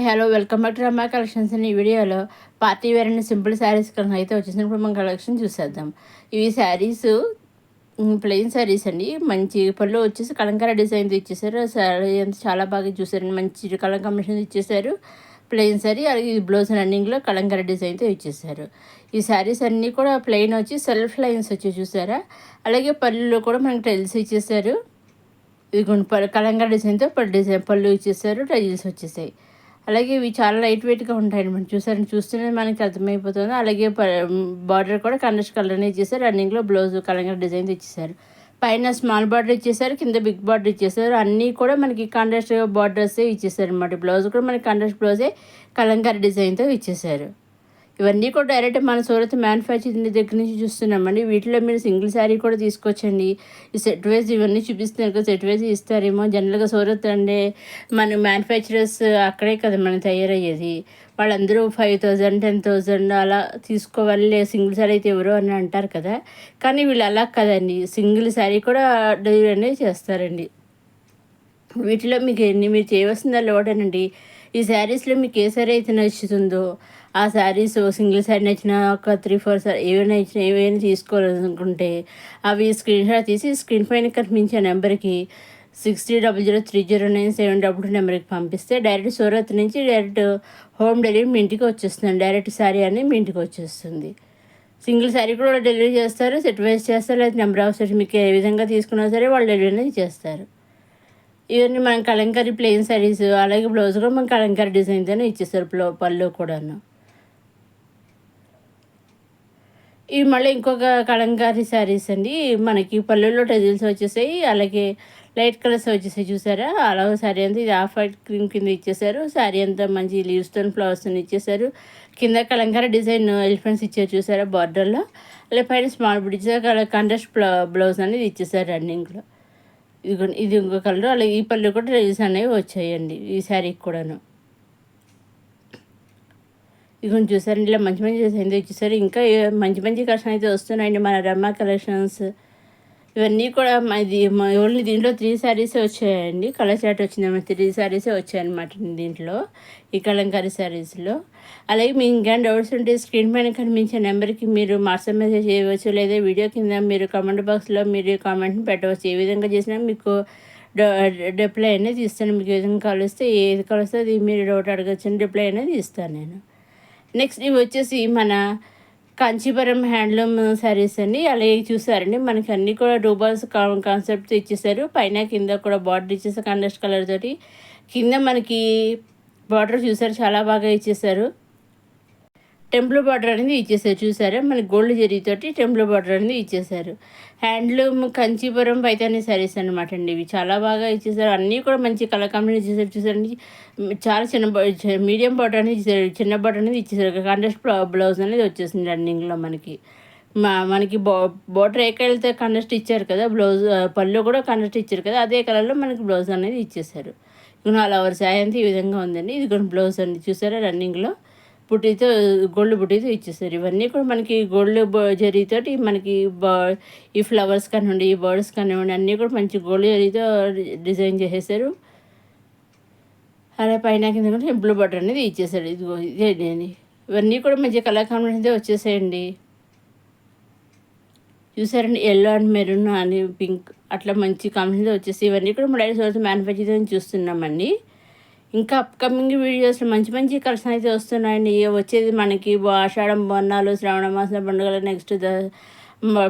Hi hello welcome back to Ramma collections. ఈ వీడియోలో party wear and simple saris కనుక అయితే వచ్చేసినప్పుడు మనం కలెక్షన్ చూసేద్దాం. ఇవి శారీస్ ప్లెయిన్ శారీస్ అండి. మంచి పళ్ళు వచ్చేసి కలంకార డిజైన్తో ఇచ్చేసారు. శారీ అంతా చాలా బాగా చూసారండి. మంచి కలర్ కాంబినేషన్ ఇచ్చేసారు. ప్లెయిన్ శారీ అలాగే ఇది బ్లౌజ్ రన్నింగ్లో కలంకార డిజైన్తో ఇచ్చేసారు. ఈ శారీస్ అన్నీ కూడా ప్లెయిన్ వచ్చి సెల్ఫ్ లైన్స్ వచ్చి చూసారా. అలాగే పళ్ళులో కూడా మనకి టైల్స్ ఇచ్చేసారు. ఇది కలంకార డిజైన్తో పళ్ళు ఇచ్చేసారు. టైల్స్ వచ్చేసాయి. అలాగే ఇవి చాలా లైట్ వెయిట్గా ఉంటాయండి. మనం చూస్తూనే మనకి అర్థమైపోతుంది. అలాగే బార్డర్ కూడా కండస్ట్ కలర్ని ఇచ్చేసారు. రన్నింగ్లో బ్లౌజ్ కలంకార డిజైన్ ఇచ్చేసారు. పైన స్మాల్ బార్డర్ ఇచ్చేసారు, కింద బిగ్ బార్డర్ ఇచ్చేసారు. అన్నీ కూడా మనకి కాంట్రాస్ట్ బార్డర్సే ఇచ్చేసారు అనమాట. బ్లౌజ్ కూడా మనకి కాంట్రాస్ట్ బ్లౌజే కలంకార డిజైన్తో ఇచ్చేసారు. ఇవన్నీ కూడా డైరెక్ట్ మన సూరత్ మ్యానుఫ్యాక్చరింగ్ దగ్గర నుంచి చూస్తున్నామండి. వీటిలో మీరు సింగిల్ శారీ కూడా తీసుకోవచ్చండి. ఈ సెట్ వైజ్ ఇవన్నీ చూపిస్తున్నారు కదా, సెట్ వైజ్ ఇస్తారేమో. జనరల్గా సూరత్ అంటే మన మ్యానుఫ్యాక్చరర్స్ అక్కడే కదా మనం తయారయ్యేది. వాళ్ళందరూ 5,000 10,000 అలా తీసుకోవాలి, సింగిల్ శారీ అయితే ఎవరు అని అంటారు కదా. కానీ వీళ్ళు అలా కదండి, సింగిల్ శారీ కూడా డెలివరీ అనేది చేస్తారండి. వీటిలో మీకు మీరు చేయవలసిందల్లా ఒకటేనండి, ఈ శారీస్లో మీకు ఏ శారీ అయితే నచ్చుతుందో ఆ శారీస్ సింగిల్ శారీ నచ్చిన ఒక 3-4 సారీ ఏవైనా తీసుకోవాలనుకుంటే అవి స్క్రీన్ షాట్ తీసి స్క్రీన్ పైన కనిపించే నెంబర్కి 6000309722 నెంబర్కి పంపిస్తే డైరెక్ట్ సూరత్ నుంచి డైరెక్ట్ హోమ్ డెలివరీ మీ ఇంటికి వచ్చేస్తుంది. డైరెక్ట్ శారీ అని మీ ఇంటికి వచ్చేస్తుంది. సింగిల్ శారీ కూడా డెలివరీ చేస్తారు, సెట్ వైజ్ చేస్తారు, లేదా నెంబర్ ఆఫ్ సెట్ మీకు ఏ విధంగా తీసుకున్నా సరే వాళ్ళు డెలివరీ అనేది చేస్తారు. ఇవన్నీ మనం కలంకారీ ప్లెయిన్ శారీస్, అలాగే బ్లౌజ్ కూడా మనం కలంకారీ డిజైన్తోనే ఇచ్చేస్తారు. పళ్ళు కూడాను. ఇవి మళ్ళీ ఇంకొక కలంకారీ శారీస్ అండి. మనకి పళ్ళులో టజిల్స్ వచ్చేసాయి, అలాగే లైట్ కలర్స్ వచ్చేసాయి చూసారా. అలాగే శారీ అంతా ఇది ఆఫ్ వైట్ క్రీమ్ కింద ఇచ్చేసారు. శారీ అంతా మంచి లీవ్స్తో ఫ్లవర్స్తో ఇచ్చేసారు. కింద కలంకారీ డిజైన్ ఎలిఫెంట్స్ ఇచ్చారు చూసారా బార్డర్లో. అలాగే పైన స్మాల్ బిడ్స్ కాంట్రాస్ట్ బ్లౌజ్ అనేది ఇచ్చేసారు రన్నింగ్లో. ఇది ఇంకో కలర్. అలాగే ఈ పళ్ళు కూడా టజిల్స్ అనేవి వచ్చాయండి ఈ శారీకి కూడాను. ఇదిగోండి చూసారండి, ఇలా మంచి మంచి డిజైన్స్ ఇచ్చేసారు. ఇంకా మంచి మంచి కలెక్షన్ అయితే వస్తున్నాయండి మన రమ్మా కలెక్షన్స్. ఇవన్నీ కూడా ఇది ఓన్లీ దీంట్లో 3 శారీసే వచ్చాయండి. కలర్ చాట్ వచ్చిందన్నమాట. 3 శారీసే వచ్చాయన్నమాట దీంట్లో, ఈ కలంకారీ శారీస్లో. అలాగే మీకు ఇంకా డౌట్స్ ఉంటే స్క్రీన్ పైన కనిపించే నెంబర్కి మీరు వాట్సాప్ మెసేజ్ చేయవచ్చు, లేదా వీడియో కింద మీరు కామెంట్ బాక్స్లో మీరు కామెంట్ని పెట్టవచ్చు. ఏ విధంగా చేసినా మీకు రిప్లై అనేది ఇస్తాను. మీకు ఏ విధంగా కావలిస్తే ఏది కావలిస్తే అది మీరు డౌట్ అడగచ్చు, రిప్లై అనేది ఇస్తాను నేను. నెక్స్ట్ ఇవి వచ్చేసి మన కాంచీపురం హ్యాండ్లూమ్ శారీస్ అండి. అలాగే చూసారండి మనకి అన్నీ కూడా డూబాల్స్ కాన్సెప్ట్ ఇచ్చేసారు. పైన కింద కూడా బార్డర్ ఇచ్చేసారు కాంట్రాస్ట్ కలర్ తోటి. కింద మనకి బార్డర్ చూసారు చాలా బాగా ఇచ్చేసారు. టెంపుల్ బార్డర్ అనేది ఇచ్చేసారు చూసారా. మనకి గోల్డ్ జరీతోటి టెంపుల్ బార్డర్ అనేది ఇచ్చేసారు. హ్యాండ్లూమ్ కంచీపురం పైతాని శారీస్ అనమాట అండి. ఇవి చాలా బాగా ఇచ్చేసారు. అన్నీ కూడా మంచి కలర్ కాంబినేషన్ ఇచ్చేసారు చూసారండి. చాలా మీడియం బార్డర్ అనేది ఇచ్చేసారు, చిన్న బార్డర్ అనేది ఇచ్చేసారు. కాంట్రాస్ట్ బ్లౌజ్ అనేది వచ్చేసింది రన్నింగ్లో మనకి. మనకి బార్డర్ ఏ కలర్తో కాంట్రాస్ట్ ఇచ్చారు కదా, బ్లౌజ్ పళ్ళు కూడా కాంట్రాస్ట్ ఇచ్చారు కదా, అదే కలర్లో మనకి బ్లౌజ్ అనేది ఇచ్చేసారు. ఇక 4 అవర్స్ అంతా ఈ విధంగా ఉందండి. ఇది కూడా బ్లౌజ్ అండి చూసారా రన్నింగ్లో బుట్టితో గోల్డ్ బుట్టితో ఇచ్చేసారు. ఇవన్నీ కూడా మనకి గోల్డ్ జరీతోటి మనకి ఈ ఫ్లవర్స్ కానివ్వండి, ఈ బర్డ్స్ కానివ్వండి, అన్నీ కూడా మంచి గోల్డ్ జరీతో డిజైన్ చేసేసారు. అలా పైన కింద కూడా టెంపుల్ బార్డర్ అనేది ఇచ్చేసాడు. ఇదేండి ఇవన్నీ కూడా మంచి కలర్ కాంబినేషన్తో వచ్చేసాయండి. చూసారండి, ఎల్లో అండ్ మెరూన్ అని పింక్ అట్లా మంచి కాంబినేషన్తో వచ్చేసి ఇవన్నీ కూడా మన సోర్స్ మ్యానుఫ్యాక్చరింగ్ చూస్తున్నామండి. ఇంకా అప్కమింగ్ వీడియోస్లో మంచి మంచి కలెక్షన్ అయితే వస్తున్నాయండి. వచ్చేది మనకి ఆషాఢం బోనాలు, శ్రావణ మాసం పండుగలు, నెక్స్ట్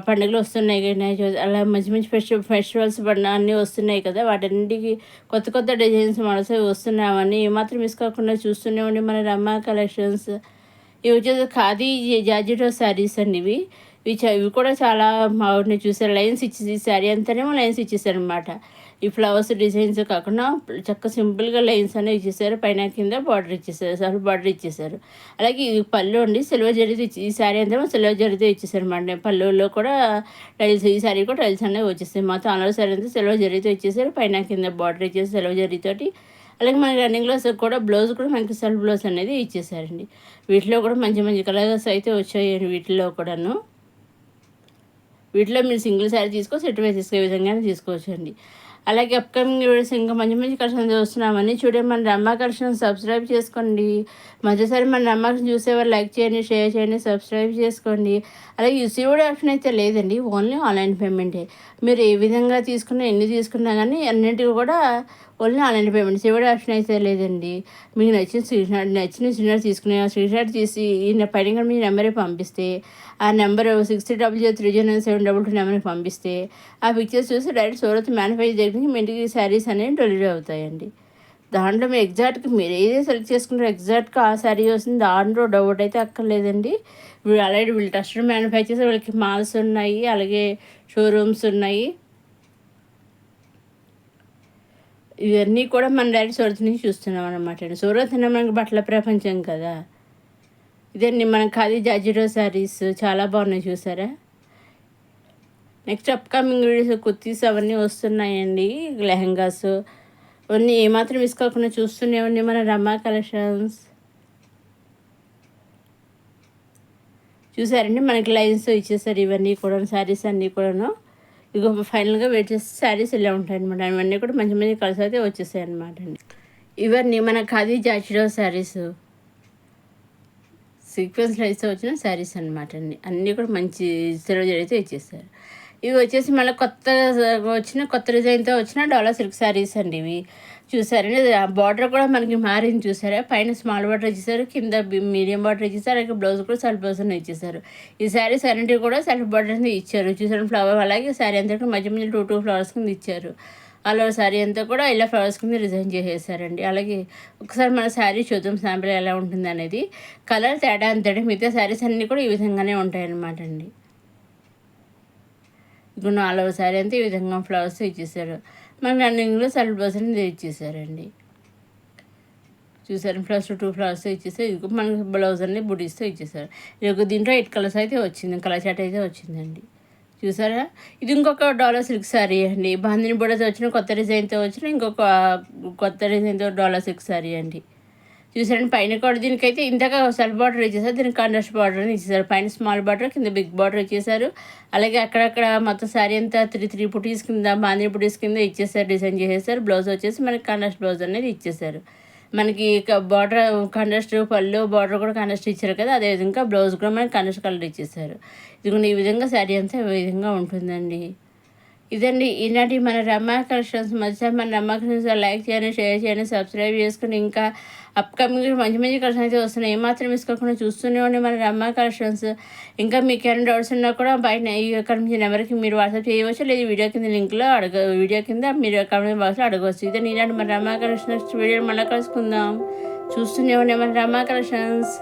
పండుగలు వస్తున్నాయి కదా, అలా మంచి మంచి ఫెస్టివల్స్ అన్నీ వస్తున్నాయి కదా. వాటన్నిటికీ కొత్త కొత్త డిజైన్స్ మనసు వస్తున్నామని ఏమాత్రం మిస్ కాకుండా చూస్తూనే ఉండి మన రమ్మా కలెక్షన్స్. ఇవి వచ్చేసి ఖాదీ జార్జెట్ శారీస్ అండి. ఇవి కూడా చాలా బాగున్నాయి చూసారు. లైన్స్ ఇచ్చేసి శారీ అంతానేమో లైన్స్ ఇచ్చేసారనమాట. ఈ ఫ్లవర్స్ డిజైన్స్ కాకుండా సింపుల్గా లైన్స్ అనేవి ఇచ్చేసారు. పైన కింద బార్డర్ ఇచ్చేసారు, సెల్ఫ్ బార్డర్ ఇచ్చేసారు. అలాగే ఇది పళ్ళు అండి, సిల్వర్ జరీతో ఈ శారీ అంతా సిల్వర్ జరీతో ఇచ్చేసారు అన్నమాట. పళ్ళులో కూడా టైల్స్, ఈ శారీ కూడా టైల్స్ అనేవి వచ్చేసాయి. మొత్తం ఆనర్ శారీ అంతా సిల్వర్ జరీతో ఇచ్చేసారు. పైన కింద బార్డర్ ఇచ్చేసి సిల్వర్ జరీతోటి. అలాగే మన రన్నింగ్లో కూడా బ్లౌజ్ కూడా మనకి సెల్ఫ్ బ్లౌజ్ అనేది ఇచ్చేసారండి. వీటిలో కూడా మంచి మంచి కలర్స్ అయితే వచ్చాయండి. వీటిలో కూడాను వీటిలో మీరు సింగిల్ శారీ సెట్ వైజ్ తీసుకునే విధంగానే తీసుకోవచ్చండి. అలాగే అప్కమింగ్ వీడియోస్ ఇంకా మంచి మంచి కలెక్షన్స్ చూస్తున్నామని చూడండి. మన రమ్మా కలెక్షన్ సబ్స్క్రైబ్ చేసుకోండి. మరోసారి మన రమ్మా కలెక్షన్ చూసేవారు లైక్ చేయండి, షేర్ చేయండి, సబ్స్క్రైబ్ చేసుకోండి. అలాగే యూసీఓడి ఆప్షన్ అయితే లేదండి, ఓన్లీ ఆన్లైన్ పేమెంటే. మీరు ఏ విధంగా తీసుకున్నా ఎన్ని తీసుకున్నా కానీ అన్నింటికి కూడా only online payment. COD option అయితే లేదండి. మీకు నచ్చిన స్క్రీన్ షాట్ తీసుకుని ఆ స్క్రీన్ షాట్ తీసి ఈ పైన మీ నెంబరే పంపిస్తే ఆ నెంబర్ 600030097222 నెంబర్కి పంపిస్తే ఆ పిక్చర్స్ చూసి డైరెక్ట్ సూరత్ మ్యానుఫ్యాక్చర్ దగ్గరికి మీ ఇంటికి శారీస్ అనేవి డెలివరీ అవుతాయండి. దాంట్లో మీరు ఎగ్జాక్ట్గా మీరు ఏదైతే సెలెక్ట్ చేసుకుంటారో ఎగ్జాక్ట్గా ఆ శారీ వస్తుంది, దాంట్లో డౌట్ అయితే అక్కర్లేదండి. వీళ్ళు అలాగే వీళ్ళు ట్రస్టెడ్ మ్యానుఫ్యాక్చర్స్, వీళ్ళకి మాల్స్ ఉన్నాయి, అలాగే షోరూమ్స్ ఉన్నాయి. ఇవన్నీ కూడా మన డైరెక్ట్ సూరత్ నుంచి చూస్తున్నాం అనమాట. సూరత్ అన్న మనకి బట్టల ప్రపంచం కదా. ఇదండి మన ఖాదీ జార్జెట్ శారీస్ చాలా బాగున్నాయి చూసారా. నెక్స్ట్ అప్కమింగ్ వీడియోస్ కుర్తీస్ అవన్నీ వస్తున్నాయండి, లెహంగాస్ అవన్నీ ఏమాత్రం మిస్ కాకుండా చూస్తూనే ఉండి మన రమ్మా కలెక్షన్స్. చూసారండి మనకి లైన్స్ ఇచ్చేసారు ఇవన్నీ కూడా శారీస్ అన్నీ కూడాను. ఇక ఫైనల్గా వెయిట్ చేస్తే శారీస్ ఇలా ఉంటాయి అనమాట. ఇవన్నీ కూడా మంచి మంచి కలర్స్ అయితే వచ్చేసాయి అనమాట అండి. ఇవన్నీ మన ఖాదీ జార్జెట్ శారీస్ సీక్వెన్స్ అయితే వచ్చిన శారీస్ అనమాట అండి. అన్నీ కూడా మంచి సిల్వర్ అయితే ఇచ్చేసారు. ఇవి వచ్చేసి మళ్ళీ కొత్త డిజైన్తో వచ్చిన డోలా సిల్క్ శారీస్ అండి. ఇవి చూసారండి, బార్డర్ కూడా మనకి మారింది చూసారా. పైన స్మాల్ బార్డర్ ఇచ్చేసారు, కింద మీడియం బార్డర్ ఇచ్చేసారు, అలాగే బ్లౌజ్ కూడా సెల్ఫ్ బ్లౌజ్ అని ఇచ్చేసారు. ఈ శారీస్ అన్నింటికి కూడా సెల్ఫ్ బార్డర్ అనేది ఇచ్చారు చూసారు. ఫ్లవర్ అలాగే శారీ అంతా కూడా మధ్య మధ్య టూ ఫ్లవర్స్ కింద ఇచ్చారు. అలా శారీ అంతా కూడా ఇలా ఫ్లవర్స్ కింద డిజైన్ చేసేసారండి. అలాగే ఒకసారి మన శారీ చూద్దాం శాంపిల్ ఎలా ఉంటుంది అనేది. కలర్ తేడా అంతటి మిగతా శారీస్ అన్నీ కూడా ఈ విధంగానే ఉంటాయన్నమాట అండి. ఇప్పుడు 4వ శారీ అంతా ఈ విధంగా ఫ్లవర్స్ ఇచ్చేసారు. మన రన్నింగ్లో సెల్ఫ్ బ్లౌజ్ అనేది ఇచ్చేసారండి. చూసారు, ప్లస్ 2 ఫ్లవర్స్ ఇచ్చేసారు. ఇది మనకి బ్లౌజ్ అన్ని బుటీస్తో ఇచ్చేసారు. ఇది దీంట్లో 8 కలర్స్ అయితే వచ్చింది, కలర్ చాట్ అయితే వచ్చిందండి. చూసారా, ఇది ఇంకొక డాలర్ సిల్క్ శారీ అండి. బాందిని బుడతో వచ్చిన కొత్త డిజైన్తో వచ్చిన ఇంకొక కొత్త డిజైన్తో డాలర్ సిల్క్ శారీ అండి. చూసారండి, పైన కూడా దీనికైతే ఇంతగా సెల్ఫ్ బార్డర్ ఇచ్చేసారు, దీనికి కాంట్రాస్ట్ బార్డర్ అని ఇచ్చేసారు. పైన స్మాల్ బార్డర్, కింద బిగ్ బార్డర్ ఇచ్చేసారు. అలాగే అక్కడక్కడ మొత్తం శారీ అంతా 3 పుటీస్ కింద బాందిని పుటీస్ కింద ఇచ్చేసారు, డిజైన్ చేసేసారు. బ్లౌజ్ వచ్చేసి మనకి కాంట్రాస్ట్ బ్లౌజ్ అనేది ఇచ్చేసారు. మనకి బార్డర్ కాంట్రాస్ట్, పళ్ళు బార్డర్ కూడా కాంట్రాస్ట్ ఇచ్చారు కదా, అదేవిధంగా బ్లౌజ్ కూడా మనకి కాంట్రాస్ట్ కలర్ ఇచ్చేసారు. ఇది ఈ విధంగా శారీ అంతా ఈ విధంగా ఉంటుందండి. ఇదండి ఈనాటి మన రమ్మా కలెక్షన్స్. మధ్యసారి మన రమ్మా కలెక్షన్స్ లైక్ చేయండి, షేర్ చేయండి, సబ్స్క్రైబ్ చేసుకుని ఇంకా అప్కమింగ్ మంచి మంచి కలెక్షన్స్ అయితే వస్తున్నాయి. ఏమాత్రం మిస్ కాకుండా చూస్తూనే ఉండి మన రమ్మా కలెక్షన్స్. ఇంకా మీకు ఏమైనా డౌట్స్ ఉన్నా కూడా బయట ఇక్కడ నుంచి నెంబర్కి మీరు వాట్సాప్ చేయవచ్చు, లేదా వీడియో కింద లింక్లో వీడియో కింద మీరు కామెంట్ బాక్స్లో అడగవచ్చు. ఇదే ఈనాటి మన రమ్మా కలెక్షన్స్. నెక్స్ట్ వీడియో మళ్ళీ కలుసుకుందాం. చూస్తూనే ఉండే మన రమ్మా కలెక్షన్స్.